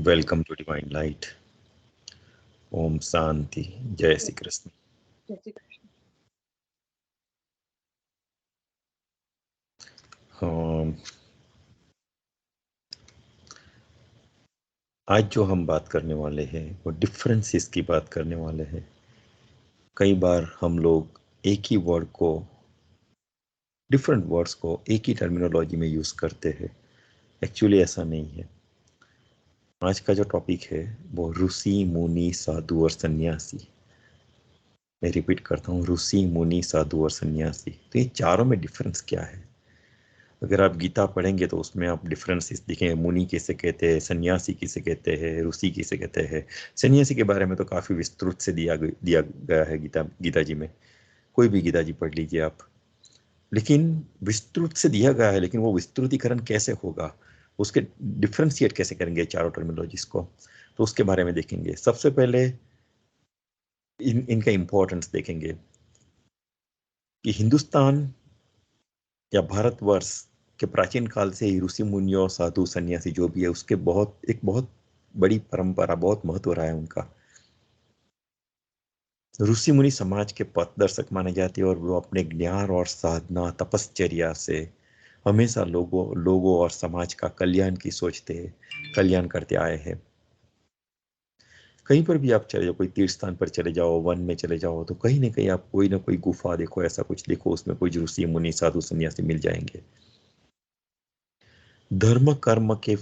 Welcome to divine light. ओम शांति। जय श्री कृष्ण। हाँ, आज जो हम बात करने वाले हैं वो डिफरेंसेस की बात करने वाले हैं। कई बार हम लोग एक ही वर्ड को, डिफरेंट वर्ड्स को एक ही टर्मिनोलॉजी में यूज करते हैं। एक्चुअली ऐसा नहीं है। आज का जो टॉपिक है वो ऋषि मुनि साधु और सन्यासी। मैं रिपीट करता हूँ, ऋषि मुनि साधु और सन्यासी। तो ये चारों में डिफरेंस क्या है? अगर आप गीता पढ़ेंगे तो उसमें आप डिफरेंसेस दिखेंगे। मुनि किसे कहते हैं, सन्यासी किसे कहते हैं, ऋषि किसे कहते हैं। सन्यासी के बारे में तो काफी विस्तृत से दिया गया है गीता जी में। कोई भी गीता जी पढ़ लीजिए आप। लेकिन विस्तृत से दिया गया है, लेकिन वो विस्तृतीकरण कैसे होगा, उसके डिफ्रेंशिएट कैसे करेंगे चारों टर्मिनोलॉजीज को, तो उसके बारे में देखेंगे। सबसे पहले इनका इंपॉर्टेंस देखेंगे कि हिंदुस्तान या भारतवर्ष के प्राचीन काल से ही ऋषि मुनियों साधु सन्यासी जो भी है उसके बहुत बड़ी परंपरा, बहुत महत्व रहा है उनका। ऋषि मुनि समाज के पथदर्शक माने जाते हैं और वो अपने ज्ञान और साधना तपश्चर्या से हमेशा लोगों और समाज का कल्याण की सोचते, कल्याण करते आए हैं। कहीं पर भी आप चले जाओ, कोई तीर्थ स्थान पर चले जाओ, वन में चले जाओ, तो कहीं ना कहीं आप कोई ना कोई गुफा देखो, ऐसा कुछ देखो, उसमें कोई ऋषि मुनि साधु सन्यासी मिल जाएंगे। धर्म कर्म के,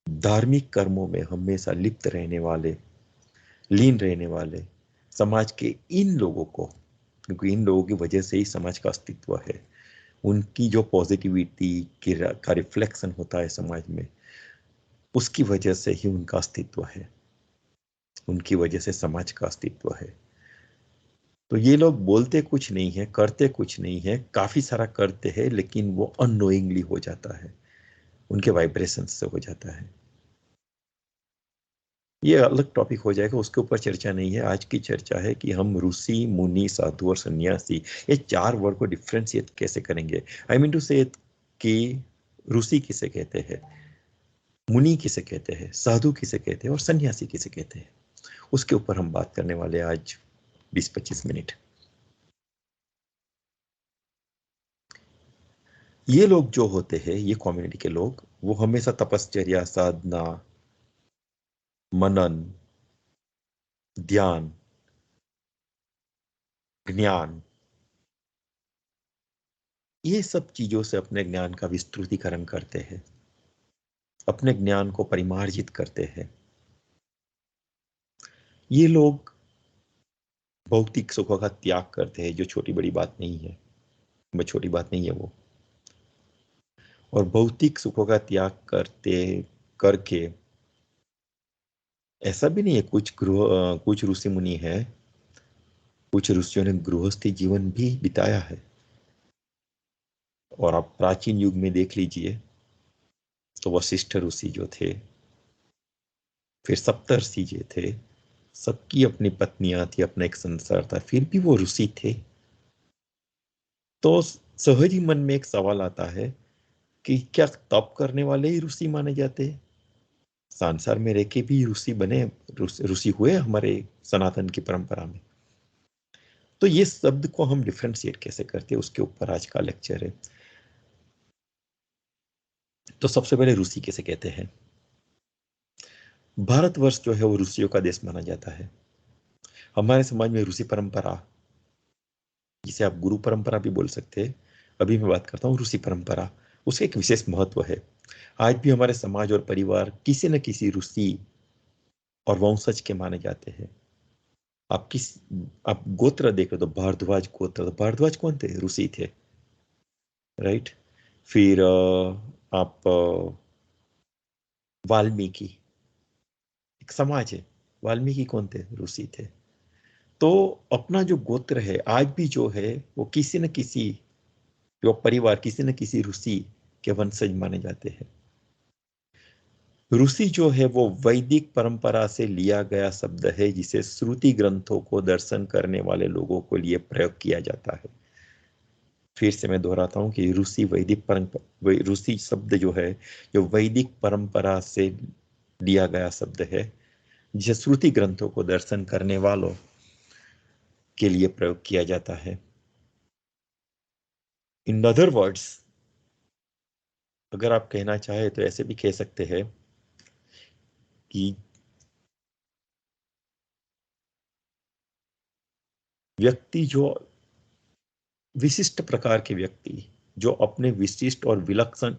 धार्मिक कर्मों में हमेशा लिप्त रहने वाले, लीन रहने वाले समाज के इन लोगों को, क्योंकि इन लोगों की वजह से ही समाज का अस्तित्व है। उनकी जो पॉजिटिविटी का रिफ्लेक्शन होता है समाज में, उसकी वजह से ही उनका अस्तित्व है, उनकी वजह से समाज का अस्तित्व है। तो ये लोग बोलते कुछ नहीं है, करते कुछ नहीं है, काफी सारा करते हैं, लेकिन वो अननोइंगली हो जाता है, उनके वाइब्रेशन से हो जाता है। ये अलग टॉपिक हो जाएगा, उसके ऊपर चर्चा नहीं है। आज की चर्चा है कि हम ऋषि मुनि साधु और सन्यासी, ये चार वर्ड को डिफ्रेंशिएट कैसे करेंगे। आई मीन टू से कि ऋषि किसे कहते हैं, मुनि किसे कहते हैं, साधु किसे कहते हैं और सन्यासी किसे कहते हैं, उसके ऊपर हम बात करने वाले हैं आज 20-25 मिनट। ये लोग जो होते हैं, ये कम्युनिटी के लोग, वो हमेशा तपश्चर्या, साधना, मनन, ध्यान, ज्ञान, ये सब चीजों से अपने ज्ञान का विस्तृतीकरण करते हैं, अपने ज्ञान को परिमार्जित करते हैं। ये लोग भौतिक सुखों का त्याग करते हैं, जो छोटी बड़ी बात नहीं है, वो छोटी बात नहीं है वो। और भौतिक सुखों का त्याग करते करके, ऐसा भी नहीं है, कुछ ऋषि मुनि है, कुछ ऋषियों ने गृहस्थी जीवन भी बिताया है। और आप प्राचीन युग में देख लीजिए तो वशिष्ठ ऋषि जो थे, फिर सप्तर्षि जी थे, सबकी अपनी पत्नियां थी, अपना एक संसार था, फिर भी वो ऋषि थे। तो सहज ही मन में एक सवाल आता है कि क्या तप करने वाले ही ऋषि माने जाते हैं? संसार में रह के भी ऋषि बने, ऋषि हुए हमारे सनातन की परंपरा में? तो ये शब्द को हम डिफ्रेंशिएट कैसे करते हैं, उसके ऊपर आज का लेक्चर है। तो सबसे पहले ऋषि कैसे कहते हैं? भारतवर्ष जो है वो ऋषियों का देश माना जाता है। हमारे समाज में ऋषि परंपरा, जिसे आप गुरु परंपरा भी बोल सकते हैं, अभी मैं बात करता हूँ ऋषि परंपरा, उसका एक विशेष महत्व है। आज भी हमारे समाज और परिवार किसी न किसी ऋषि और वंशज के माने जाते हैं। आप किस आप गोत्र देख रहे हो तो भारद्वाज गोत्र, तो भारद्वाज कौन थे? ऋषि थे, राइट। फिर आप वाल्मीकि, एक समाज है, वाल्मीकि कौन थे? ऋषि थे। तो अपना जो गोत्र है आज भी जो है वो किसी न किसी, जो परिवार किसी न किसी ऋषि के वंशज माने जाते हैं। ऋषि जो है वो वैदिक परंपरा से लिया गया शब्द है, जिसे श्रुति ग्रंथों को दर्शन करने वाले लोगों को लिए प्रयोग किया जाता है। फिर से मैं दोहराता हूँ कि रूसी वैदिक परंपरा, रूसी शब्द जो है, जो वैदिक परंपरा से लिया गया शब्द है, जिसे श्रुति ग्रंथों को दर्शन करने वालों के लिए प्रयोग किया जाता है। इन अदर वर्ड्स, अगर आप कहना चाहे तो ऐसे भी कह सकते हैं कि व्यक्ति जो विशिष्ट प्रकार के व्यक्ति, जो अपने विशिष्ट और विलक्षण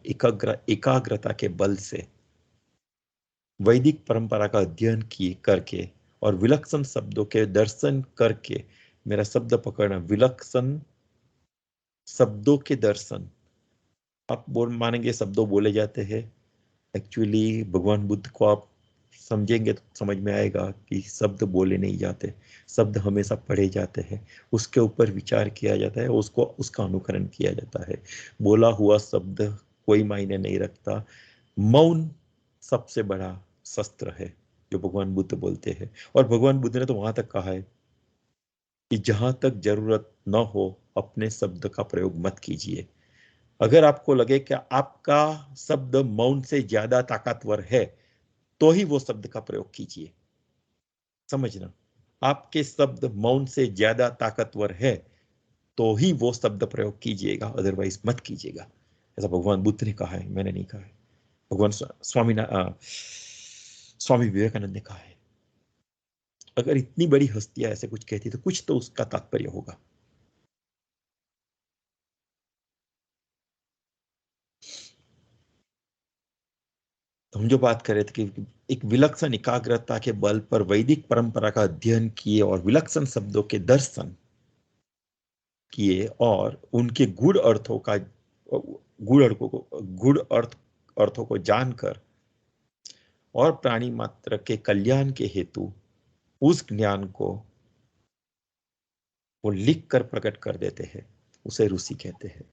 एकाग्रता के बल से वैदिक परंपरा का अध्ययन किए करके और विलक्षण शब्दों के दर्शन करके, मेरा शब्द पकड़ना, विलक्षण शब्दों के दर्शन, आप मानेंगे शब्दों बोले जाते हैं, एक्चुअली भगवान बुद्ध को आप समझेंगे तो समझ में आएगा कि शब्द बोले नहीं जाते, शब्द हमेशा पढ़े जाते हैं, उसके ऊपर विचार किया जाता है, उसको उसका अनुकरण किया जाता है। बोला हुआ शब्द कोई मायने नहीं रखता। मौन सबसे बड़ा शस्त्र है जो भगवान बुद्ध बोलते हैं, और भगवान बुद्ध ने तो वहां तक कहा है कि जहां तक जरूरत न हो अपने शब्द का प्रयोग मत कीजिए। अगर आपको लगे कि आपका शब्द मौन से ज्यादा ताकतवर है तो ही वो शब्द का प्रयोग कीजिए। समझना, आपके शब्द मौन से ज्यादा ताकतवर है तो ही वो शब्द प्रयोग कीजिएगा, अदरवाइज मत कीजिएगा। ऐसा भगवान बुद्ध ने कहा है, मैंने नहीं कहा है। भगवान स्वामी विवेकानंद ने कहा है। अगर इतनी बड़ी हस्तियां ऐसे कुछ कहती तो कुछ तो उसका तात्पर्य होगा। तो हम जो बात कर रहे थे कि एक विलक्षण एकाग्रता के बल पर वैदिक परंपरा का अध्ययन किए और विलक्षण शब्दों के दर्शन किए और उनके गुड़ अर्थों का, गुड़ अर्थों को जानकर और प्राणी मात्र के कल्याण के हेतु उस ज्ञान को वो लिख कर प्रकट कर देते हैं, उसे ऋषि कहते हैं।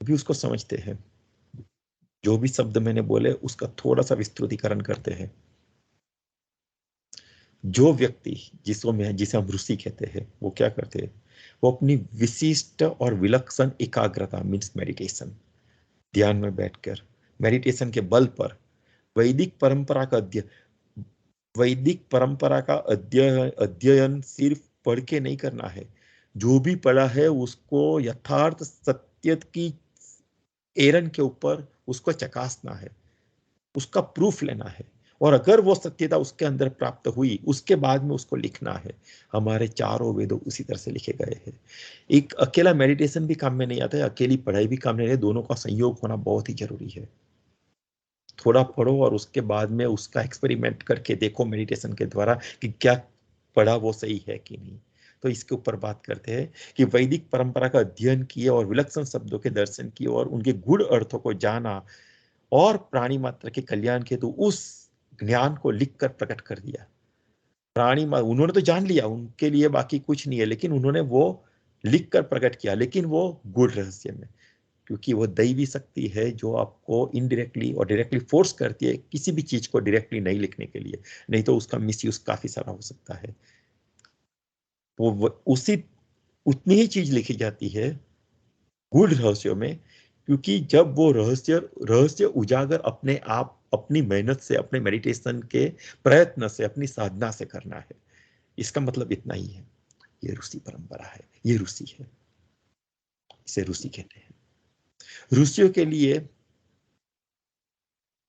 अभी उसको समझते हैं। जो भी शब्द मैंने बोले उसका थोड़ा सा विस्तृतीकरण करते हैं। जो व्यक्ति जिसे हम ऋषि कहते हैं, वो क्या करते हैं? वो अपनी विशिष्ट और विलक्षण एकाग्रता मीन्स मेडिटेशन, ध्यान में बैठकर मेडिटेशन के बल पर वैदिक परंपरा का अध्ययन सिर्फ पढ़ के नहीं करना है। जो भी पढ़ा है उसको यथार्थ सत्य की एरन के ऊपर उसको चकासना है, उसका प्रूफ लेना है, और अगर वो सत्यता उसके अंदर प्राप्त हुई उसके बाद में उसको लिखना है। हमारे चारों वेदों उसी तरह से लिखे गए हैं। एक अकेला मेडिटेशन भी काम में नहीं आता है, अकेली पढ़ाई भी काम नहीं है, दोनों का संयोग होना बहुत ही जरूरी है। थोड़ा पढ़ो और उसके बाद में उसका एक्सपेरिमेंट करके देखो मेडिटेशन के द्वारा कि क्या पढ़ा वो सही है कि नहीं। तो इसके ऊपर बात करते हैं कि वैदिक परंपरा का अध्ययन किए और विलक्षण शब्दों के दर्शन किए और उनके गूढ़ अर्थों को जाना और प्राणी मात्र के कल्याण के तो उस ज्ञान को लिखकर प्रकट कर दिया। उन्होंने तो जान लिया, उनके लिए बाकी कुछ नहीं है, लेकिन उन्होंने वो लिखकर प्रकट किया, लेकिन वो गूढ़ रहस्य में, क्योंकि वो दैवी शक्ति है जो आपको इनडायरेक्टली और डायरेक्टली फोर्स करती है किसी भी चीज को डायरेक्टली नहीं लिखने के लिए, नहीं तो उसका मिसयूज काफी सारा हो सकता है। वो उसी उतनी ही चीज लिखी जाती है गूढ़ रहस्यों में, क्योंकि जब वो रहस्य रहस्य उजागर अपने आप अपनी मेहनत से, अपने मेडिटेशन के प्रयत्न से, अपनी साधना से करना है। इसका मतलब इतना ही है। ये ऋषि परंपरा है, ये ऋषि है, इसे ऋषि कहते हैं। ऋषियों के लिए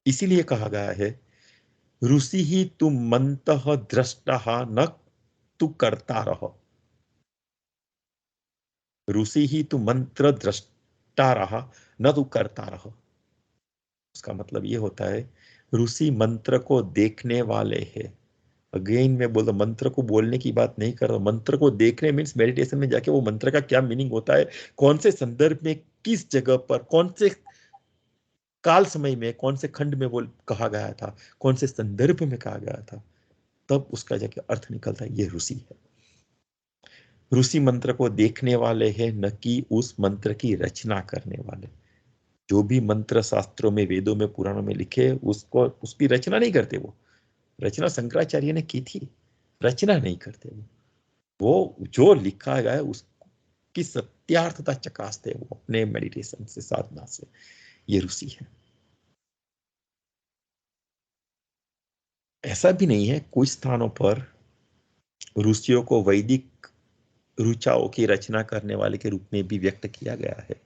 इसीलिए कहा गया है ऋषि ही तु मंतः दृष्टः न तु करता रह। ऋषि ही तु मंत्र दृष्टा रहा, न तु करता रह। उसका मतलब ये होता है ऋषि मंत्र को देखने वाले हैं। अगेन मैं बोलता मंत्र को बोलने की बात नहीं कर रहा, मंत्र को देखने मीन्स मेडिटेशन में जाके वो मंत्र का क्या मीनिंग होता है, कौन से संदर्भ में, किस जगह पर, कौन से काल समय में, कौन से खंड में वो कहा गया था, कौन से संदर्भ में कहा गया था, तब उसका जाके अर्थ निकलता है, ये ऋषि है। ऋषि मंत्र को देखने वाले हैं, न कि उस मंत्र की रचना करने वाले। जो भी मंत्र शास्त्रों में, वेदों में, पुराणों में लिखे उसको, उसकी रचना नहीं करते। वो रचना शंकराचार्य ने की थी, रचना नहीं करते। वो जो लिखा गया है की सत्यार्थता चकासते हैं वो अपने मेडिटेशन से, साधना से। ये ऋषि है। ऐसा भी नहीं है, कुछ स्थानों पर ऋषियों को वैदिक ऋचाओं की रचना करने वाले के रूप में भी व्यक्त किया गया है,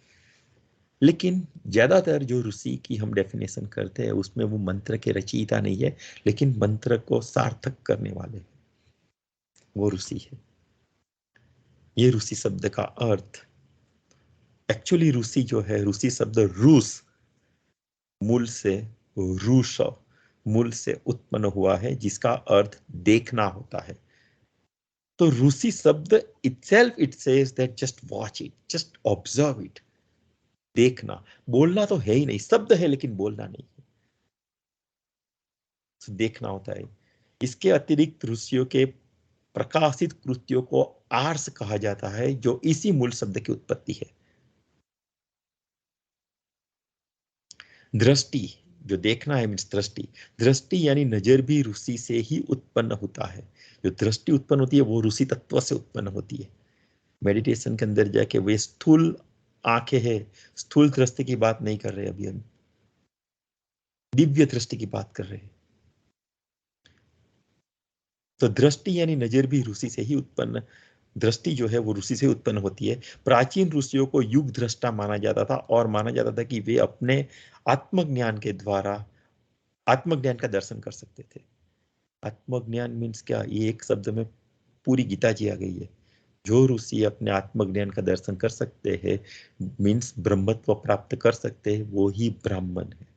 लेकिन ज्यादातर जो ऋषि की हम डेफिनेशन करते हैं उसमें वो मंत्र के रचयिता नहीं है, लेकिन मंत्र को सार्थक करने वाले, वो ऋषि है। ये ऋषि शब्द का अर्थ, एक्चुअली ऋषि जो है, ऋषि शब्द रूस मूल से, रूस मूल से उत्पन्न हुआ है, जिसका अर्थ देखना होता है। तो रूसी शब्द itself it says that just watch it, just observe it, देखना। बोलना तो है ही नहीं, शब्द है लेकिन बोलना नहीं है, तो देखना होता है। इसके अतिरिक्त ऋषियों के प्रकाशित कृतियों को आर्स कहा जाता है, जो इसी मूल शब्द की उत्पत्ति है। दृष्टि, जो देखना है मीन्स दृष्टि। दृष्टि यानी नजर भी ऋषि से ही उत्पन्न होता है। जो दृष्टि उत्पन्न होती है वो ऋषि तत्व से उत्पन्न होती है। मेडिटेशन के अंदर जाके वे स्थूल आंखें हैं, स्थूल दृष्टि की बात नहीं कर रहे अभी हम, दिव्य दृष्टि की बात कर रहे हैं। तो दृष्टि यानी नजर भी ऋषि से ही उत्पन्न, दृष्टि जो है वो ऋषि से उत्पन्न होती है। प्राचीन ऋषियों को युग दृष्टा माना जाता था, और माना जाता था कि वे अपने आत्मज्ञान के द्वारा आत्मज्ञान का दर्शन कर सकते थे। आत्मज्ञान मीन्स क्या, ये एक शब्द में पूरी गीता जी आ गई है। जो ऋषि अपने आत्मज्ञान का दर्शन कर सकते हैं, मीन्स ब्रह्मत्व प्राप्त कर सकते हैं, वो ही ब्राह्मण है।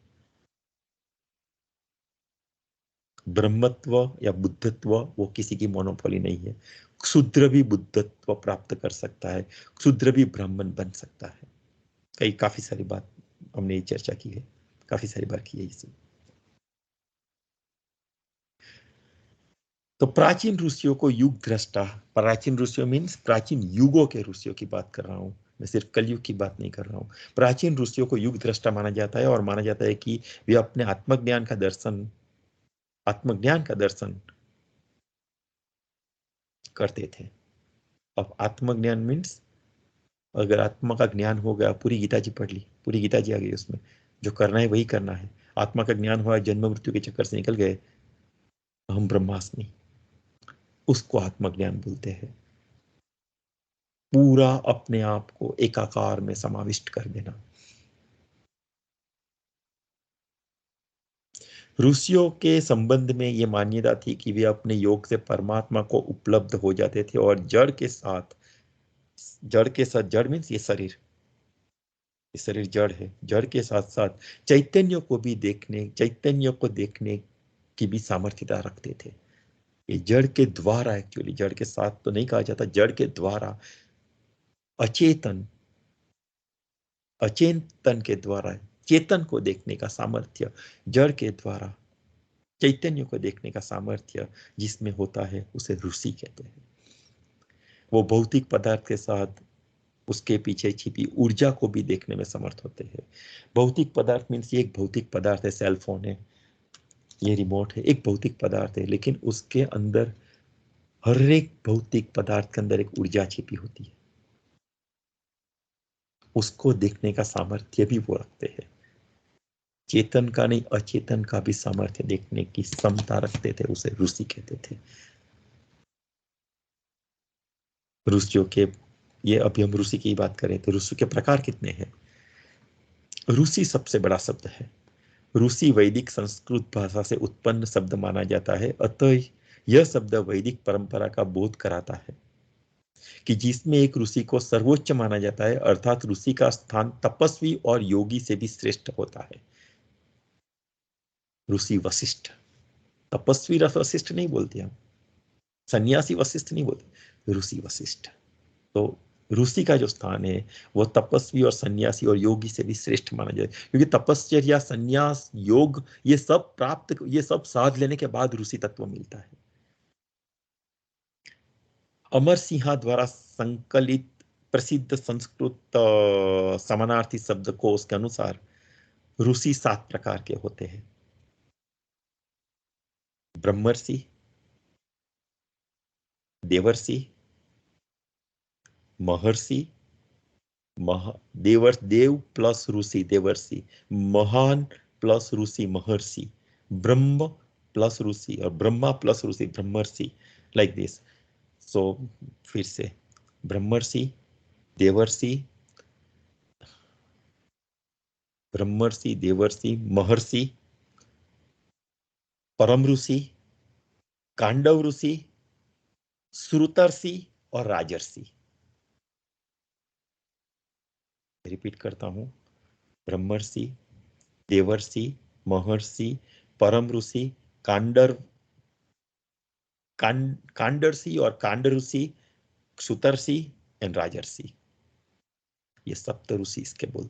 ब्रह्मत्व या बुद्धत्व वो किसी की मोनोपोली नहीं है। क्षुद्र भी बुद्धत्व प्राप्त कर सकता है, क्षुद्र भी ब्राह्मण बन सकता है। काफी सारी बात हमने ये चर्चा की है, काफी सारी बार की है इसे। तो प्राचीन ऋषियों को युग दृष्टा, प्राचीन ऋषियों मीन्स प्राचीन युगों के ऋषियों की बात कर रहा हूं मैं, सिर्फ कलयुग की बात नहीं कर रहा हूं। प्राचीन ऋषियों को युग दृष्टा माना जाता है, और माना जाता है कि वे अपने आत्मज्ञान का दर्शन करते थे। अब आत्मज्ञान मीन्स, अगर आत्मा का ज्ञान हो गया, पूरी गीता जी पढ़ ली, पूरी गीता जी आ गई उसमें, जो करना है वही करना है। आत्मा का ज्ञान हुआ, जन्म मृत्यु के चक्कर से निकल गए, हम ब्रह्मास्मि, उसको आत्मज्ञान बोलते हैं। पूरा अपने आप को एकाकार में समाविष्ट कर देना। ऋषियों के संबंध में ये मान्यता थी कि वे अपने योग से परमात्मा को उपलब्ध हो जाते थे, और जड़ के साथ, जड़ मीन्स ये शरीर, ये शरीर जड़ है, जड़ के साथ साथ चैतन्य को देखने की भी सामर्थ्यता रखते थे। ये जड़ के द्वारा, एक्चुअली जड़ के साथ तो नहीं कहा जाता, जड़ के द्वारा, अचेतन अचेतन के द्वारा चेतन को देखने का सामर्थ्य, जड़ के द्वारा चैतन्य को देखने का सामर्थ्य जिसमें होता है, उसे ऋषि कहते हैं। वो भौतिक पदार्थ के साथ उसके पीछे छिपी ऊर्जा को भी देखने में समर्थ होते हैं। भौतिक पदार्थ मीन्स ये एक भौतिक पदार्थ है, सेल फोन है, ये रिमोट है, एक भौतिक पदार्थ है, लेकिन उसके अंदर, हर एक भौतिक पदार्थ के अंदर एक ऊर्जा छिपी होती है, उसको देखने का सामर्थ्य भी वो रखते हैं। चेतन का नहीं, अचेतन का भी सामर्थ्य देखने की क्षमता रखते थे, उसे ऋषि कहते थे। ऋषियों के, ये अभी हम ऋषि की बात करें तो ऋषि के प्रकार कितने हैं। ऋषि सबसे बड़ा शब्द है। ऋषि वैदिक संस्कृत भाषा से उत्पन्न शब्द माना जाता है, अतः यह शब्द वैदिक परंपरा का बोध कराता है कि जिसमें एक ऋषि को सर्वोच्च माना जाता है, अर्थात ऋषि का स्थान तपस्वी और योगी से भी श्रेष्ठ होता है। ऋषि वशिष्ठ, तपस्वी वशिष्ठ नहीं बोलते हम, सन्यासी वशिष्ठ नहीं बोलते, ऋषि वशिष्ठ। तो ऋषि का जो स्थान है वो तपस्वी और सन्यासी और योगी से भी श्रेष्ठ माना जाए, क्योंकि तपस्या, सन्यास, योग, ये सब साध लेने के बाद ऋषि तत्व मिलता है। अमर सिंहा द्वारा संकलित प्रसिद्ध संस्कृत समानार्थी शब्दकोश के अनुसार ऋषि 7 प्रकार के होते हैं। ब्रह्मर्षि, देवर्षि, महर्षि, देवर्ष देव प्लस ऋषि देवर्षि, महान प्लस ऋषि महर्षि, ब्रह्म प्लस ऋषि और Brahma plus Rishi Brahmarshi, like this. सो फिर से ब्रह्मर्षि, देवर्षि, ब्रह्मर्षि, देवर्षि, महर्षि, परम ऋषि, कांडव ऋषि, श्रुतर्षि और राजर्षि। रिपीट करता हूं, ब्रह्मर्षि, देवर्षि, महर्षि, परम ऋषि, कांडर कांडर्षि और कांड ऋषि, सुतर्षि एंड राजर्षि। ये सप्त ऋषि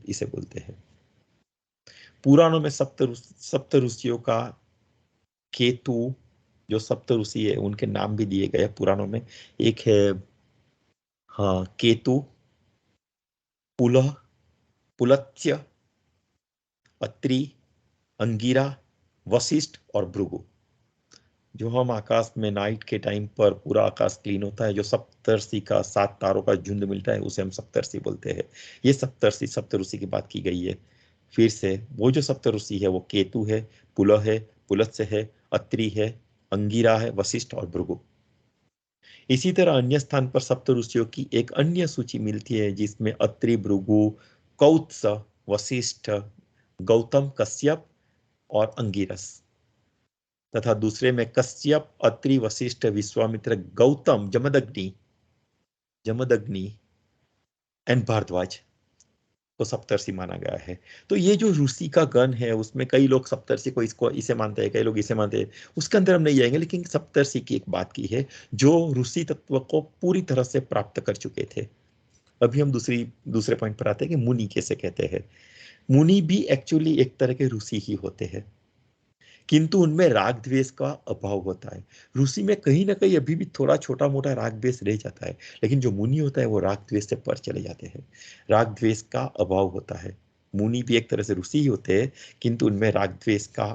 इसे बोलते हैं। पुराणों में सप्त ऋषियों का केतु, जो सप्त ऋषि है उनके नाम भी दिए गए पुराणों में। एक है, हाँ, केतु, पुलह, पुलत्य, अत्रि, अंगिरा, वशिष्ठ और भृगु। जो हम आकाश में नाइट के टाइम पर पूरा आकाश क्लीन होता है, जो सप्तर्षि का 7 तारों का झुंड मिलता है, उसे हम सप्तर्षि बोलते हैं। ये सप्तर्षि सप्त ऋषि की बात की गई है। फिर से वो जो सप्त ऋषि है वो केतु है, पुलह है, पुलत्स्य है, अत्रि है, अंगिरा है, वशिष्ठ और भृगु। इसी तरह अन्य स्थान पर सप्त ऋषियों की एक अन्य सूची मिलती है जिसमें अत्रि, भृगु, कौत्स, वशिष्ठ, गौतम, कश्यप और अंगिरस, तथा दूसरे में कश्यप, अत्रि, वशिष्ठ, विश्वामित्र, गौतम, जमदग्नि एंड भारद्वाज को सप्तर्षि माना गया है। तो ये जो ऋषि का गण है उसमें कई लोग सप्तर्षि को इसको इसे मानते हैं, कई लोग इसे मानते हैं, उसके अंदर हम नहीं जाएंगे। लेकिन सप्तर्षि की एक बात की है जो ऋषि तत्व को पूरी तरह से प्राप्त कर चुके थे। अभी हम दूसरे पॉइंट पर आते हैं कि मुनि कैसे कहते हैं। मुनि भी एक्चुअली एक तरह के ऋषि ही होते हैं, किंतु उनमें राग द्वेष का अभाव होता है। ऋषि में कहीं ना कहीं अभी भी थोड़ा छोटा मोटा राग द्वेष रह जाता है, लेकिन जो मुनि होता है वो राग द्वेष से पर चले जाते हैं। राग द्वेष का अभाव होता है। मुनि भी एक तरह से ऋषि ही होते हैं, किंतु उनमें राग द्वेष का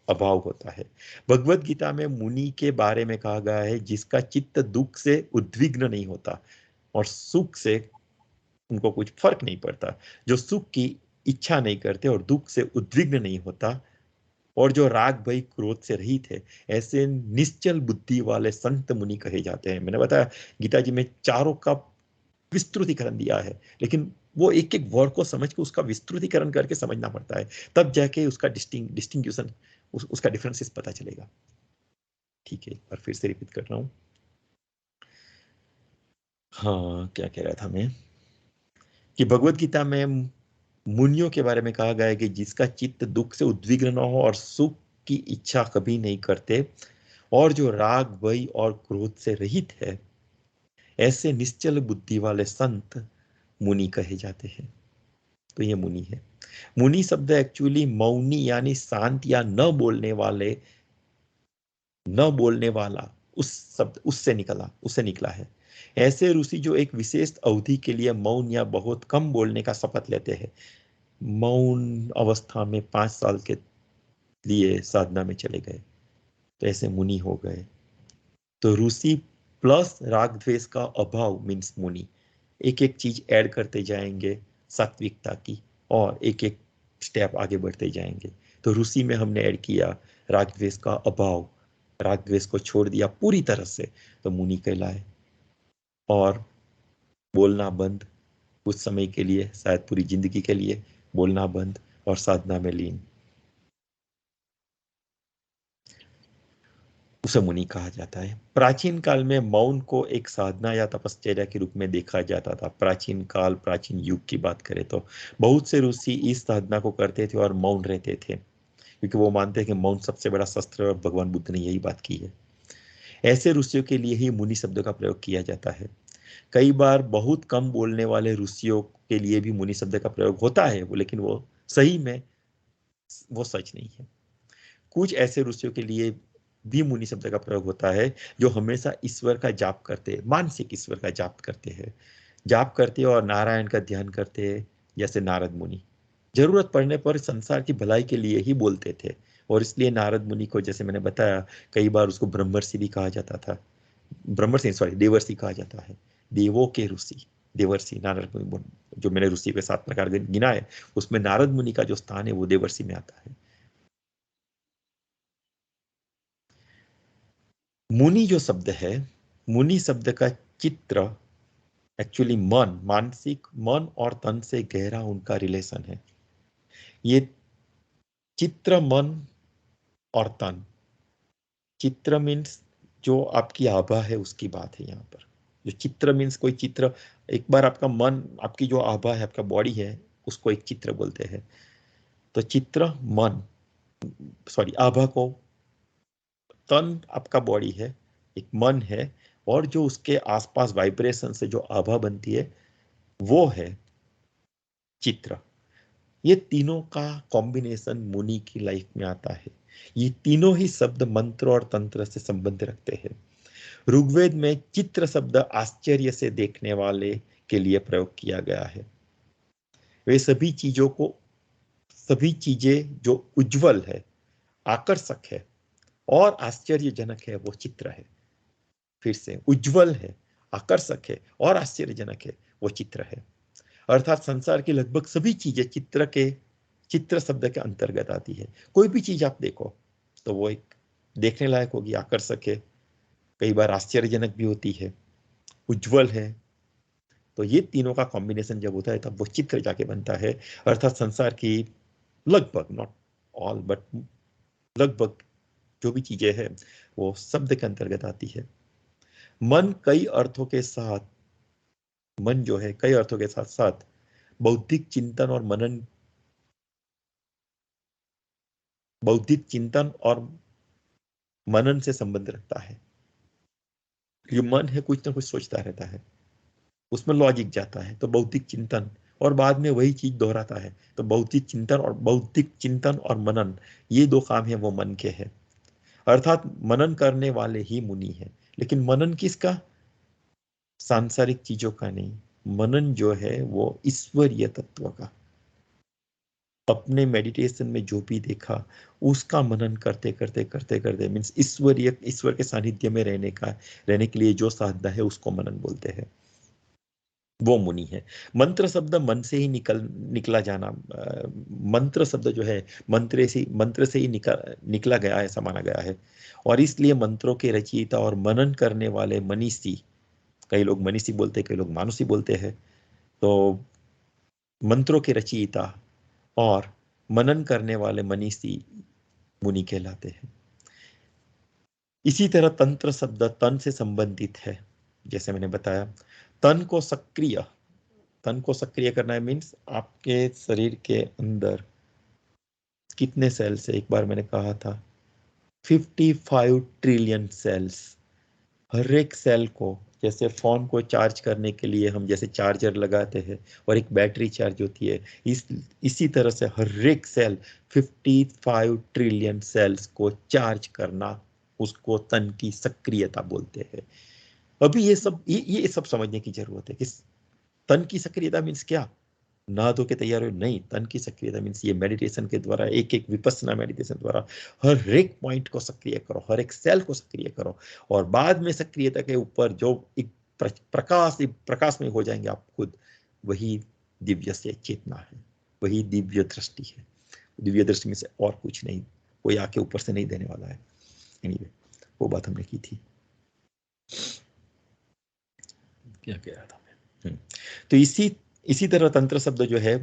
अभाव होता है। भगवत गीता में मुनि के बारे में कहा गया है जिसका चित्त दुख से उद्विग्न नहीं होता और सुख से उनको कुछ फर्क नहीं पड़ता, जो सुख की इच्छा नहीं करते और दुख से उद्विग्न नहीं होता, और जो राग भय क्रोध से रहित है, ऐसे निश्चल बुद्धि वाले संत मुनि कहे जाते हैं। मैंने बताया गीता जी में चारों का विस्तृतीकरण दिया है, लेकिन वो एक एक वर्ड को समझ के उसका विस्तृतीकरण करके समझना पड़ता है, तब जाके उसका डिस्टिंग्विशन, उसका डिफरेंसेस पता चलेगा। ठीक है, और फिर से रिपीट कर रहा हूं। हाँ, क्या कह रहा था मैं, कि भगवत गीता में मुनियों के बारे में कहा गया है कि जिसका चित्त दुख से उद्विग्न न हो और सुख की इच्छा कभी नहीं करते, और जो राग भय और क्रोध से रहित है, ऐसे निश्चल बुद्धि वाले संत मुनि कहे जाते हैं। तो ये मुनि है। मुनि शब्द एक्चुअली मौनी यानी शांत या न बोलने वाला, उस शब्द उससे निकला है। ऐसे ऋषि जो एक विशेष अवधि के लिए मौन या बहुत कम बोलने का शपथ लेते हैं, मौन अवस्था में 5 साल के लिए साधना में चले गए, तो ऐसे मुनि हो गए। तो ऋषि प्लस राग द्वेष का अभाव मीन्स मुनि। एक एक चीज ऐड करते जाएंगे सात्विकता की, और एक एक स्टेप आगे बढ़ते जाएंगे। तो ऋषि में हमने ऐड किया राग द्वेष का अभाव, राग द्वेष को छोड़ दिया पूरी तरह से, तो मुनि कहलाए। और बोलना बंद, कुछ समय के लिए, शायद पूरी जिंदगी के लिए बोलना बंद और साधना में लीन, उसे मुनि कहा जाता है। प्राचीन काल में मौन को एक साधना या तपश्चर्या के रूप में देखा जाता था। प्राचीन काल, प्राचीन युग की बात करें तो बहुत से ऋषि इस साधना को करते थे और मौन रहते थे, क्योंकि वो मानते हैं कि मौन सबसे बड़ा शस्त्र है, और भगवान बुद्ध ने यही बात की है। ऐसे ऋषियों के लिए ही मुनि शब्द का प्रयोग किया जाता है। कई बार बहुत कम बोलने वाले ऋषियों के लिए भी मुनि शब्द का प्रयोग होता है, लेकिन वो सही में वो सच नहीं है। कुछ ऐसे ऋषियों के लिए भी मुनि शब्द का प्रयोग होता है जो हमेशा ईश्वर का जाप करते हैं, मानसिक ईश्वर का जाप करते हैं और नारायण का ध्यान करते हैं, जैसे नारद मुनि जरूरत पड़ने पर संसार की भलाई के लिए ही बोलते थे। और इसलिए नारद मुनि को, जैसे मैंने बताया, कई बार उसको ब्रह्मर्षि भी कहा जाता था, ब्रह्मर्षि सॉरी देवर्षि कहा जाता है, देवों के ऋषि। देवर्षि नारद मुनि, जो मैंने ऋषि के 7 प्रकार गिना है, उसमें नारद मुनि का जो स्थान है वो देवर्षि में आता है। मुनि जो शब्द है, मुनि शब्द का चित्र एक्चुअली मन, मानसिक मन और तन से गहरा उनका रिलेशन है। ये चित्र, मन और तन, चित्र मीन्स जो आपकी आभा है उसकी बात है यहाँ पर। जो चित्र मीन्स कोई चित्र, एक बार आपका मन, आपकी जो आभा है, आपका बॉडी है, उसको एक चित्र बोलते हैं। तो चित्र मन, सॉरी आभा को, तन आपका बॉडी है, एक मन है, और जो उसके आसपास वाइब्रेशन से जो आभा बनती है वो है चित्र। ये तीनों का कॉम्बिनेशन मुनि की लाइफ में आता है। ये तीनों ही शब्द मंत्र और तंत्र से संबंध रखते हैं। ऋग्वेद में चित्र शब्द आश्चर्य से देखने वाले के लिए प्रयोग किया गया है। वे सभी चीजों को, सभी चीजें जो उज्जवल है, आकर्षक है और आश्चर्यजनक है वो चित्र है। फिर से, उज्जवल है, आकर्षक है और आश्चर्यजनक है वो चित्र है। अर्थात संसार की लगभग सभी चीजें चित्र के, चित्र शब्द के अंतर्गत आती है। कोई भी चीज आप देखो तो वो एक देखने लायक होगी, आकर्षक है, कई बार आश्चर्यजनक भी होती है, उज्जवल है। तो ये तीनों का कॉम्बिनेशन जब होता है तब वो चित्र जाके बनता है। अर्थात संसार की लगभग, नॉट ऑल बट लगभग जो भी चीजें हैं वो शब्द के अंतर्गत आती है। मन कई अर्थों के साथ, मन जो है कई अर्थों के साथ साथ बौद्धिक चिंतन और मनन, बौद्धिक चिंतन और मनन से संबंध रखता है। ये मन है कुछ ना कुछ सोचता रहता है, उसमें लॉजिक जाता है तो बौद्धिक चिंतन, और बाद में वही चीज दोहराता है। तो बौद्धिक चिंतन और मनन, ये दो काम है वो मन के हैं। अर्थात मनन करने वाले ही मुनि है। लेकिन मनन किसका? सांसारिक चीजों का नहीं। मनन जो है वो ईश्वरीय तत्व का, अपने मेडिटेशन में जो भी देखा उसका मनन करते करते करते करते, मीन्स ईश्वरीय, ईश्वर के सानिध्य में रहने का, रहने के लिए जो साधना है उसको मनन बोलते हैं, वो मुनि है। मंत्र शब्द मन से ही निकला जाना, मंत्र शब्द जो है मंत्र से ही निकला गया है, ऐसा माना गया है। और इसलिए मंत्रों के रचयिता और मनन करने वाले मनीषी, कई लोग मनीषी बोलते हैं, कई लोग मानुषी बोलते हैं, तो मंत्रों के रचयिता और मनन करने वाले मनीषी मुनि कहलाते हैं। इसी तरह तंत्र शब्द तन से संबंधित है। जैसे मैंने बताया, तन को सक्रिय, तन को सक्रिय करना है मीन्स आपके शरीर के अंदर कितने सेल्स है, एक बार मैंने कहा था 55 ट्रिलियन सेल्स। हर एक सेल को, जैसे फोन को चार्ज करने के लिए हम जैसे चार्जर लगाते हैं और एक बैटरी चार्ज होती है, इसी तरह से हर एक सेल, 55 ट्रिलियन सेल्स को चार्ज करना, उसको तन की सक्रियता बोलते हैं। अभी ये सब समझने की जरूरत है कि तन की सक्रियता मीन्स क्या। नहा धो के तैयार हो नहीं, तन की सक्रियता मीन्स ये मेडिटेशन के द्वारा, एक एक विपस्सना मेडिटेशन द्वारा हर एक पॉइंट को सक्रिय करो, हर एक सेल को सक्रिय करो, और बाद में सक्रियता के ऊपर जो एक प्रकाश में हो जाएंगे आप खुद, वही दिव्य से चेतना है, वही दिव्य दृष्टि है। दिव्य दृष्टि में से और कुछ नहीं, कोई आके ऊपर से नहीं देने वाला है। एनीवे, वो बात हमने की थी, क्या कह रहा था मैं। तो इसी तरह तंत्र शब्द जो है,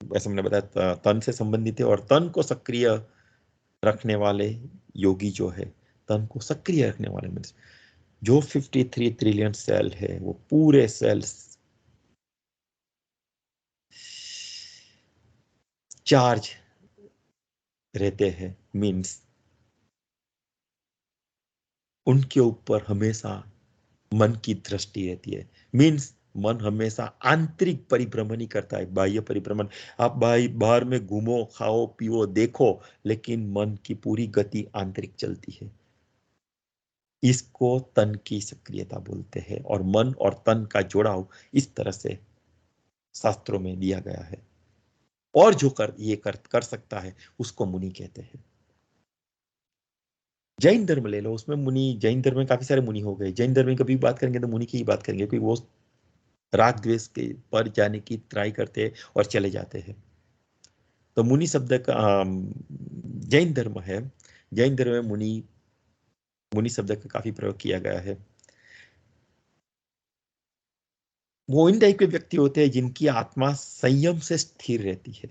वैसे मैंने बताया तन से संबंधित है, और तन को सक्रिय रखने वाले योगी जो है, तन को सक्रिय रखने वाले मीन्स जो 53 ट्रिलियन सेल है वो पूरे सेल्स चार्ज रहते हैं, मीन्स उनके ऊपर हमेशा मन की दृष्टि रहती है। मीन्स मन हमेशा आंतरिक परिभ्रमण ही करता है, बाह्य परिभ्रमण, आप बाहर में घूमो, खाओ पियो देखो, लेकिन मन की पूरी गति आंतरिक चलती है। इसको तन की सक्रियता बोलते हैं, और मन और तन का जुड़ाव इस तरह से शास्त्रों में दिया गया है। और जो कर सकता है उसको मुनि कहते हैं। जैन धर्म ले लो, उसमें मुनि, जैन धर्म में काफी सारे मुनि हो गए। जैन धर्म में कभी बात करेंगे तो मुनि की ही बात करेंगे, क्योंकि वो राग द्वेष के पर जाने की ट्राई करते हैं और चले जाते हैं। तो मुनि शब्द का जैन धर्म है, जैन धर्म में मुनि, मुनि शब्द का काफी प्रयोग किया गया है। वो इन टाइप के व्यक्ति होते हैं जिनकी आत्मा संयम से स्थिर रहती है।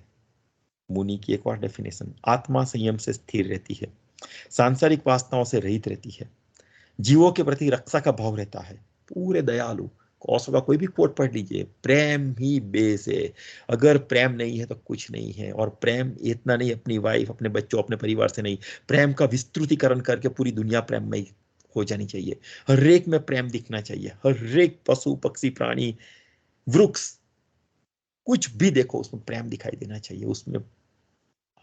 मुनि की एक और डेफिनेशन, आत्मा संयम से स्थिर रहती है, सांसारिक वासनाओं से रहित रहती है, जीवों के प्रति रक्षा का भाव रहता है, पूरे दयालु। कौशल का कोई भी कोट पढ़ लीजिए, प्रेम ही बेस है। अगर प्रेम नहीं है तो कुछ नहीं है। और प्रेम इतना नहीं अपनी वाइफ, अपने बच्चों, अपने परिवार से नहीं, प्रेम का विस्तृतीकरण करके पूरी दुनिया प्रेममय हो जानी चाहिए। हर एक में प्रेम दिखना चाहिए, हर एक पशु पक्षी प्राणी वृक्ष कुछ भी देखो उसमें प्रेम दिखाई देना चाहिए। उसमें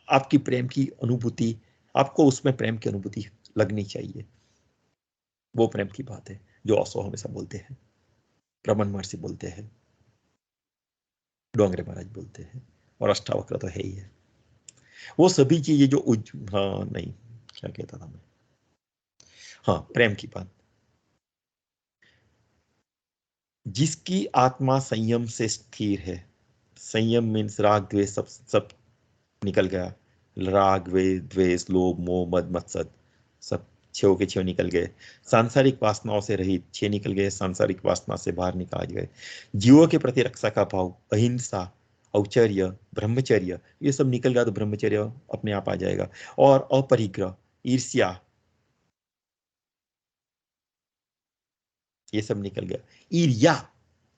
आपकी प्रेम की अनुभूति, आपको उसमें प्रेम की अनुभूति लगनी चाहिए। वो प्रेम की बात है जो ओशो हमेशा बोलते हैं, रमन महर्षि बोलते हैं, डोंगरे महाराज बोलते हैं, और अष्टावक्र तो है ही है। वो सभी चीजें जो हाँ नहीं, क्या कहता था मैं, हाँ प्रेम की बात। जिसकी आत्मा संयम से स्थिर है, संयम मीन्स राग द्वेष सब सब निकल गया, राग द्वेष लोभ मोह मद मत्सर सब छो के छो निकल गए, सांसारिक वासनाओं से रहित, छह निकल गए, सांसारिक वासना से बाहर निकाल गए, जीवों के प्रति रक्षा का भाव, अहिंसा, औचर्य, ब्रह्मचर्य, ये सब निकल गया तो ब्रह्मचर्य अपने आप आ जाएगा, और अपरिग्रह, ईर्ष्या, ये सब निकल गया। ईर्ष्या,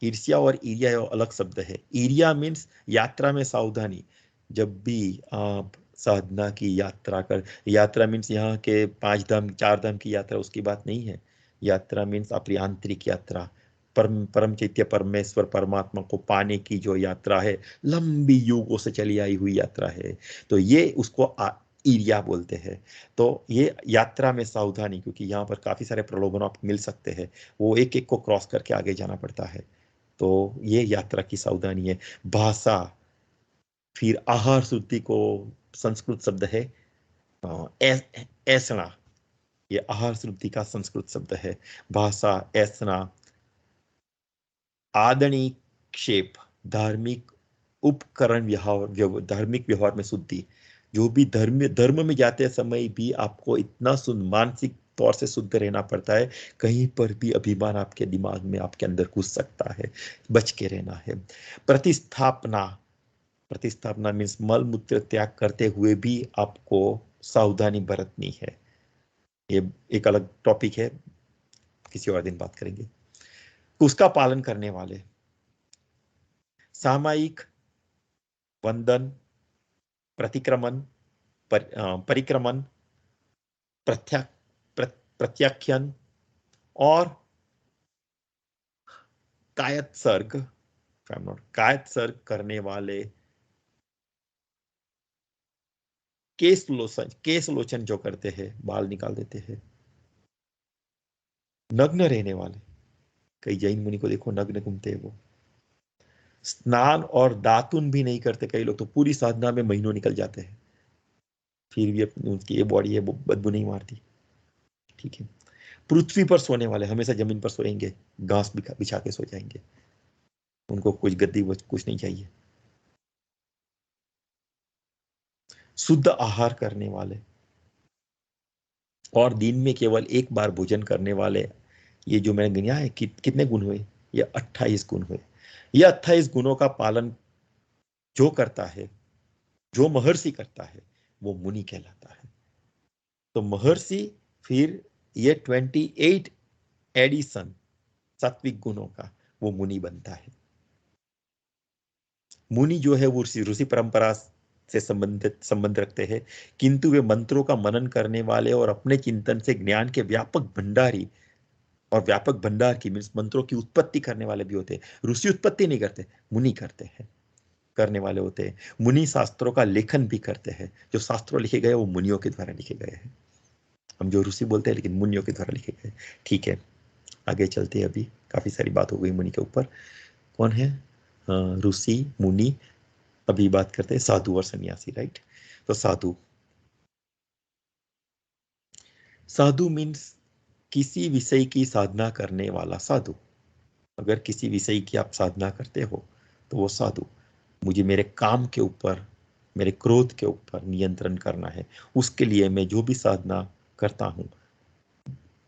ईर्ष्या और ईर्ष्या अलग शब्द है। ईर्ष्या मीन्स यात्रा में सावधानी। जब भी आप साधना की यात्रा कर, यात्रा मीन्स यहाँ के 5 धाम 4 धाम की यात्रा उसकी बात नहीं है। यात्रा मीन्स अपनी आंतरिक यात्रा, परम परम चैत्य परमेश्वर परमात्मा को पाने की जो यात्रा है, लंबी युगों से चली आई हुई यात्रा है। तो ये उसको ईर्ष्या बोलते हैं। तो ये यात्रा में सावधानी, क्योंकि यहाँ पर काफी सारे प्रलोभन आपको मिल सकते हैं, वो एक एक को क्रॉस करके आगे जाना पड़ता है। तो ये यात्रा की सावधानी है। भाषा, फिर आहार शुद्धि को संस्कृत शब्द है ऐसना, ये आहार शुद्धि का संस्कृत शब्द है। भाषा, ऐसना, आदनिक्षेप, धार्मिक उपकरण व्यवहार, धार्मिक व्यवहार में शुद्धि। जो भी धर्म धर्म में जाते समय भी आपको इतना मानसिक तौर से शुद्ध रहना पड़ता है, कहीं पर भी अभिमान आपके दिमाग में आपके अंदर घुस सकता है, बच के रहना है। प्रतिस्थापना, प्रतिस्थापना मीन्स मल मूत्र त्याग करते हुए भी आपको सावधानी बरतनी है। ये एक अलग टॉपिक है, किसी और दिन बात करेंगे। उसका पालन करने वाले, सामायिक वंदन, प्रतिक्रमण, परिक्रमण, प्रत्या प्रत्याख्यान और कायत सर्ग, कायत सर्ग करने वाले, केस लोचन जो करते हैं, बाल निकाल देते हैं, नग्न रहने वाले, कई जैन मुनि को देखो नग्न घूमते हैं वो, स्नान और दातुन भी नहीं करते कई लोग, तो पूरी साधना में महीनों निकल जाते हैं, फिर भी अपनी उनकी ये बॉडी है वो बदबू नहीं मारती। ठीक है। पृथ्वी पर सोने वाले, हमेशा जमीन पर सोएंगे, घास बिछा के सो जाएंगे, उनको कुछ गद्दी कुछ नहीं चाहिए। शुद्ध आहार करने वाले और दिन में केवल एक बार भोजन करने वाले, ये जो मैंने गिना है कितने गुण हुए, ये 28 गुण हुए। ये 28 गुणों का पालन जो करता है, जो महर्षि करता है, वो मुनि कहलाता है। तो महर्षि, फिर ये 28 एडिशन सात्विक गुणों का, वो मुनि बनता है। मुनि जो है वो ऋषि ऋषि परंपरा से संबंध रखते हैं, किंतु वे मंत्रों का मनन करने वाले और अपने चिंतन से ज्ञान के व्यापक भंडारी, और व्यापक भंडार की मीन्स मंत्रों की उत्पत्ति करने वाले भी होते हैं। ऋषि उत्पत्ति नहीं करते, मुनि करते हैं, करने वाले होते हैं। मुनि शास्त्रों का लेखन भी करते हैं, जो शास्त्रों लिखे गए वो मुनियों के द्वारा लिखे गए हैं। हम जो ऋषि बोलते हैं लेकिन मुनियों के द्वारा लिखे गए। ठीक है, आगे चलते हैं। अभी काफी सारी बात हो गई मुनि के ऊपर। कौन है ऋषि मुनि? अभी बात करते हैं साधु और सन्यासी, राइट? तो साधु, साधु मीन्स किसी विषय की साधना करने वाला साधु। अगर किसी विषय की आप साधना करते हो तो वो साधु, मुझे मेरे काम के ऊपर, मेरे क्रोध के ऊपर नियंत्रण करना है, उसके लिए मैं जो भी साधना करता हूँ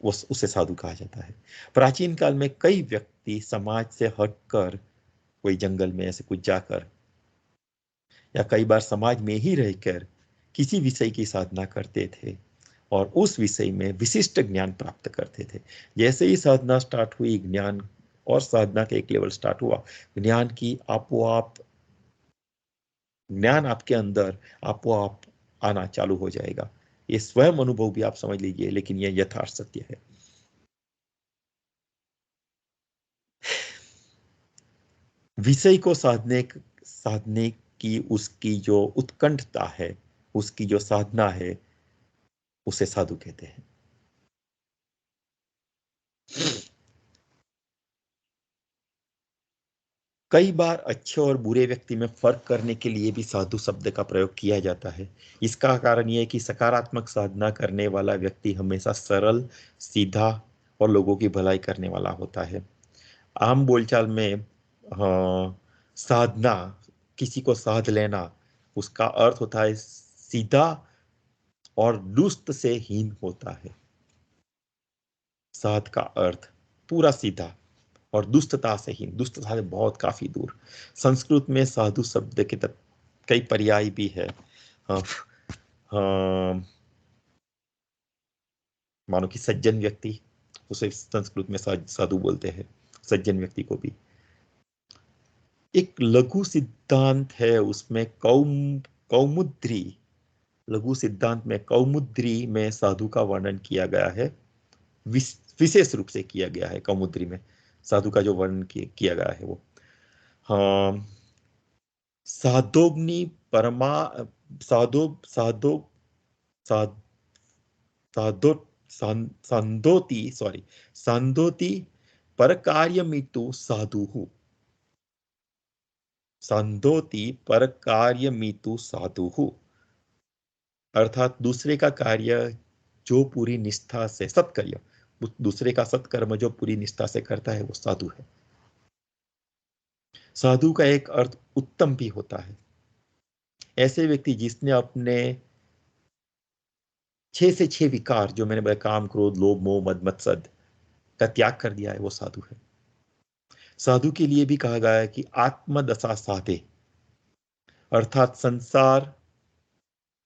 उसे साधु कहा जाता है। प्राचीन काल में कई व्यक्ति समाज से हटकर कोई जंगल में ऐसे कुछ जाकर या कई बार समाज में ही रहकर किसी विषय की साधना करते थे और उस विषय में विशिष्ट ज्ञान प्राप्त करते थे। जैसे ही साधना स्टार्ट हुई, ज्ञान और साधना का एक लेवल स्टार्ट हुआ, ज्ञान की आपो ज्ञान आपके अंदर आपो आप आना चालू हो जाएगा। ये स्वयं अनुभव भी आप समझ लीजिए, लेकिन यह यथार्थ सत्य है। विषय को साधने की उसकी जो उत्कंठता है, उसकी जो साधना है, उसे साधु कहते हैं। कई बार अच्छे और बुरे व्यक्ति में फर्क करने के लिए भी साधु शब्द का प्रयोग किया जाता है। इसका कारण यह है कि सकारात्मक साधना करने वाला व्यक्ति हमेशा सरल, सीधा और लोगों की भलाई करने वाला होता है। आम बोलचाल में साधना, किसी को साध लेना, उसका अर्थ होता है सीधा और दुष्ट से हीन होता है। साध का अर्थ पूरा सीधा और दुष्टता से हीन, दुष्टता से बहुत काफी दूर। संस्कृत में साधु शब्द के कई पर्याय भी है। हाँ, हाँ, मानो कि सज्जन व्यक्ति, उसे संस्कृत में साधु बोलते हैं, सज्जन व्यक्ति को भी। एक लघु सिद्धांत है उसमें कौमुद्री, लघु सिद्धांत में कौमुद्री में साधु का वर्णन किया गया है, विशेष रूप से किया गया है। कौमुद्री में साधु का जो वर्णन किया गया है वो, हाँ, साधोग्नि परमा साधो साधो साध साधो सांदोति सॉरी सांदोति पर कार्यमितु साधु, सांदोति पर कार्यमितु साधु, अर्थात दूसरे का कार्य जो पूरी निष्ठा से सत्कर्य, दूसरे का सत्कर्म जो पूरी निष्ठा से करता है वो साधु है। साधु का एक अर्थ उत्तम भी होता है। ऐसे व्यक्ति जिसने अपने 6 से 6 विकार जो मैंने बताया, काम क्रोध लोभ मोह मद मत्सर का त्याग कर दिया है, वो साधु है। साधु के लिए भी कहा गया है कि आत्मदशा साधे, अर्थात संसार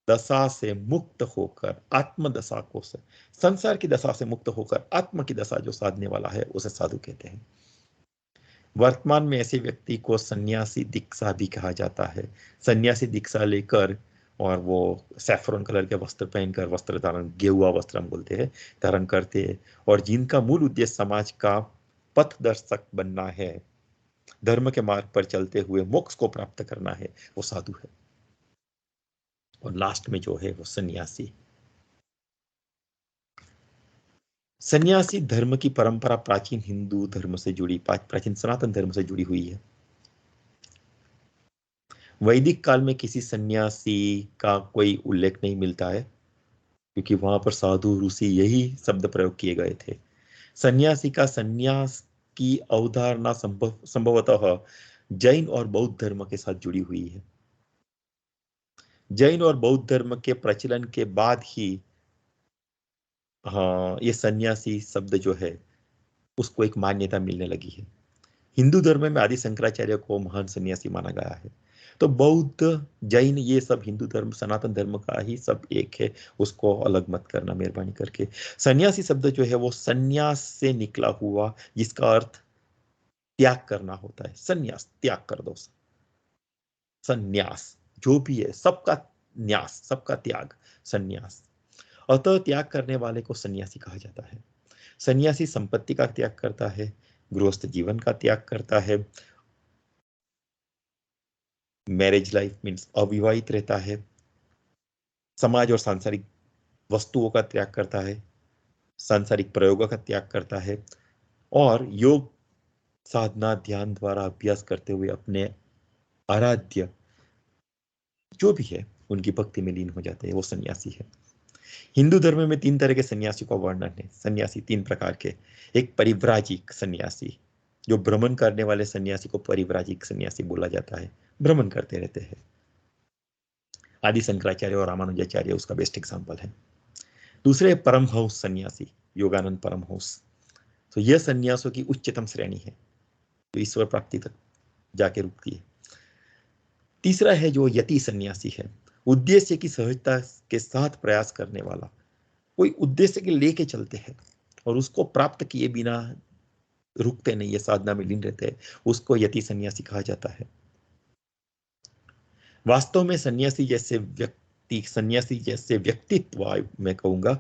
दशा से मुक्त होकर, आत्मदशा को से संसार की दशा से मुक्त होकर आत्म की दशा जो साधने वाला है उसे साधु कहते हैं। वर्तमान में ऐसे व्यक्ति को सन्यासी दीक्षा भी कहा जाता है। सन्यासी दीक्षा लेकर और वो सैफरन कलर के वस्त्र पहनकर, वस्त्र धारण, गेरुआ वस्त्र हम बोलते हैं, धारण करते हैं, और जिनका मूल उद्देश्य समाज का पथदर्शक बनना है, धर्म के मार्ग पर चलते हुए मोक्ष को प्राप्त करना है, वो साधु है। और लास्ट में जो है वो सन्यासी। सन्यासी धर्म की परंपरा प्राचीन हिंदू धर्म से जुड़ी, प्राचीन सनातन धर्म से जुड़ी हुई है। वैदिक काल में किसी सन्यासी का कोई उल्लेख नहीं मिलता है, क्योंकि वहां पर साधु ऋषि यही शब्द प्रयोग किए गए थे। सन्यासी का संन्यास की अवधारणा संभवतः जैन और बौद्ध धर्म के साथ जुड़ी हुई है। जैन और बौद्ध धर्म के प्रचलन के बाद ही, हाँ, ये सन्यासी शब्द जो है उसको एक मान्यता मिलने लगी है। हिंदू धर्म में आदि शंकराचार्य को महान सन्यासी माना गया है। तो बौद्ध जैन ये सब हिंदू धर्म सनातन धर्म का ही सब एक है, उसको अलग मत करना मेहरबानी करके। सन्यासी शब्द जो है वो सन्यास से निकला हुआ, जिसका अर्थ त्याग करना होता है। सन्यास, त्याग कर दो। सन्यास जो भी है, सबका न्यास, सबका त्याग, सन्यास। अतः त्याग करने वाले को सन्यासी कहा जाता है। सन्यासी संपत्ति का त्याग करता है, गृहस्थ जीवन का त्याग करता है, मैरिज लाइफ मीन्स अविवाहित रहता है, समाज और सांसारिक वस्तुओं का त्याग करता है, सांसारिक प्रयोगों का त्याग करता है, और योग साधना ध्यान द्वारा अभ्यास करते हुए अपने आराध्य जो भी है उनकी भक्ति में लीन हो जाते हैं, वो सन्यासी है। हिंदू धर्म में 3 तरह के सन्यासी का वर्णन है। सन्यासी 3 प्रकार के। एक परिव्राजिक सन्यासी, जो भ्रमण करने वाले सन्यासी को परिव्राजिक सन्यासी बोला जाता है, भ्रमण करते रहते हैं। आदि शंकराचार्य और रामानुजाचार्य उसका बेस्ट एग्जाम्पल है। दूसरे परमहंस सन्यासी, योगानंद परमहंस। तो यह सन्यासों की उच्चतम श्रेणी है जो ईश्वर प्राप्ति तक जाके रुकती है। तीसरा है जो यति सन्यासी है, उद्देश्य की सहजता के साथ प्रयास करने वाला। कोई उद्देश्य के लेके चलते हैं और उसको प्राप्त किए बिना रुकते नहीं है, साधना में लीन रहते हैं, उसको यति सन्यासी कहा जाता है। वास्तव में सन्यासी जैसे व्यक्तित्व मैं कहूंगा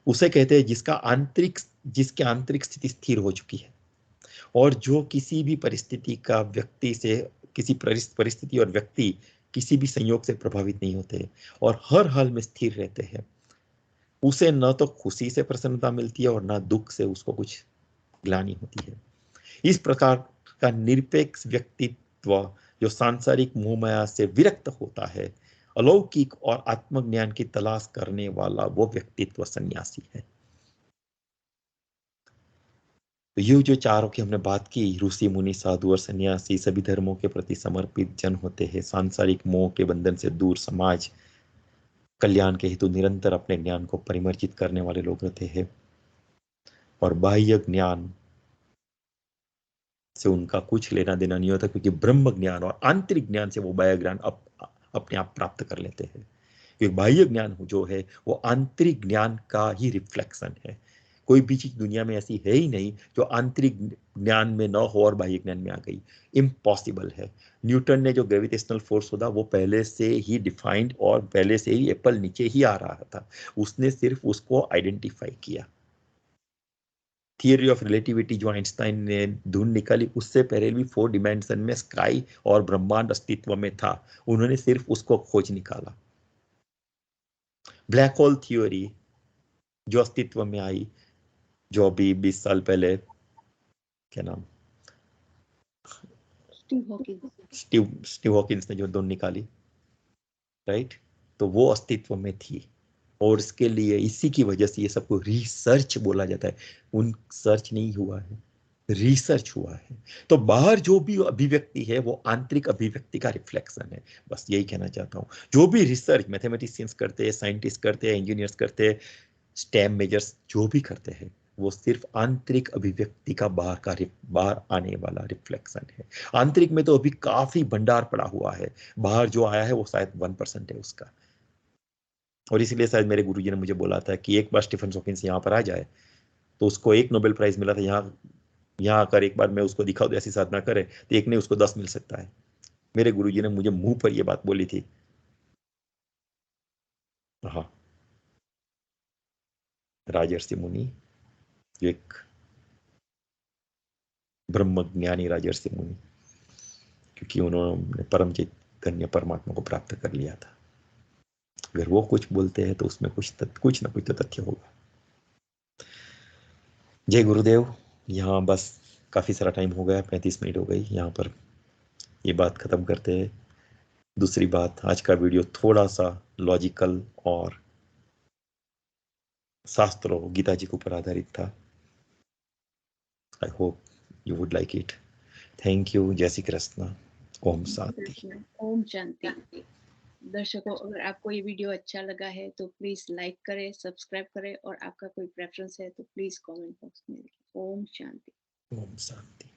उसे कहते हैं जिसके आंतरिक स्थिति स्थिर हो चुकी है और जो किसी भी परिस्थिति का व्यक्ति से किसी परिस्थिति और व्यक्ति किसी भी संयोग से प्रभावित नहीं होते और हर हाल में स्थिर रहते हैं। उसे न तो खुशी से प्रसन्नता मिलती है और न दुख से उसको कुछ ग्लानि होती है। इस प्रकार का निरपेक्ष व्यक्तित्व जो सांसारिक मोहमाया से विरक्त होता है, अलौकिक और आत्मज्ञान की तलाश करने वाला वो व्यक्तित्व सन्यासी है। तो ये जो चारों की हमने बात की, ऋषि मुनि साधु और सन्यासी सभी धर्मों के प्रति समर्पित जन होते हैं, सांसारिक मोह के बंधन से दूर समाज कल्याण के हेतु निरंतर अपने ज्ञान को परिमर्जित करने वाले लोग रहते हैं और बाह्य ज्ञान से उनका कुछ लेना देना नहीं होता, क्योंकि ब्रह्म ज्ञान और आंतरिक ज्ञान से वो बाह्य ज्ञान अपने आप प्राप्त कर लेते हैं। क्योंकि बाह्य ज्ञान जो है वो आंतरिक ज्ञान का ही रिफ्लेक्शन है। कोई भी चीज दुनिया में ऐसी है ही नहीं जो आंतरिक ज्ञान में न हो और बाह्य ज्ञान में आ गई, इम्पॉसिबल है। न्यूटन ने जो ग्रेविटेशनल फोर्स होता वो पहले से ही डिफाइंड और पहले से ही एप्पल नीचे ही आ रहा था, उसने सिर्फ उसको आइडेंटिफाई किया। थियरी ऑफ रिलेटिविटी जो आइंस्टाइन ने ढूंढ निकाली, उससे पहले भी 4 डिमेंशन में स्काई और ब्रह्मांड अस्तित्व में था, उन्होंने सिर्फ उसको खोज निकाला। ब्लैक होल थ्योरी जो अस्तित्व में आई, जो अभी 20 साल पहले, क्या नाम, स्टीव हॉकिंस ने जो ढूंढ निकाली, राइट, तो वो अस्तित्व में थी और इसके लिए इसी की वजह से ये सबको रिसर्च बोला जाता है। उन सर्च नहीं हुआ है, रिसर्च हुआ है। तो बाहर जो भी अभिव्यक्ति है वो आंतरिक अभिव्यक्ति का रिफ्लेक्शन है, बस यही कहना चाहता हूं। जो भी रिसर्च मैथमेटिशियंस करते हैं, साइंटिस्ट करते हैं, इंजीनियर्स करते हैं, स्टेम मेजर्स जो भी करते हैं, वो सिर्फ आंतरिक अभिव्यक्ति का बाहर आने वाला रिफ्लेक्शन है। आंतरिक में तो अभी काफी भंडार पड़ा हुआ है, बाहर जो आया है वो शायद 1% है उसका। और इसीलिए शायद मेरे गुरुजी ने मुझे बोला था कि एक बार स्टीफन हॉकिंस यहाँ पर आ जाए, तो उसको 1 नोबेल प्राइज मिला था, यहाँ आकर एक बार मैं उसको दिखाऊं तो ऐसी साधना करे तो एक नहीं उसको 10 मिल सकता है। मेरे गुरुजी ने मुझे मुंह पर यह बात बोली थी। हाँ, राजर्षि मुनि, एक ब्रह्मज्ञानी राजर्षि मुनि, क्योंकि उन्होंने परम चैतन्य परमात्मा को प्राप्त कर लिया था। अगर वो कुछ बोलते हैं तो उसमें कुछ ना कुछ तो तथ्य होगा। जय गुरुदेव। यहाँ बस काफी सारा टाइम हो गया, 35 मिनट हो गई, यहाँ पर ये बात खत्म करते हैं। दूसरी बात, आज का वीडियो थोड़ा सा लॉजिकल और शास्त्रों गीता जी के ऊपर आधारित था। I hope you would like it. Thank you. जय श्री कृष्ण। ओम शांति। ओम शांति। दर्शकों, अगर आपको ये वीडियो अच्छा लगा है तो प्लीज लाइक करें, सब्सक्राइब करें और आपका कोई प्रेफरेंस है तो प्लीज कमेंट बॉक्स में लिखें। ओम शांति। ओम शांति।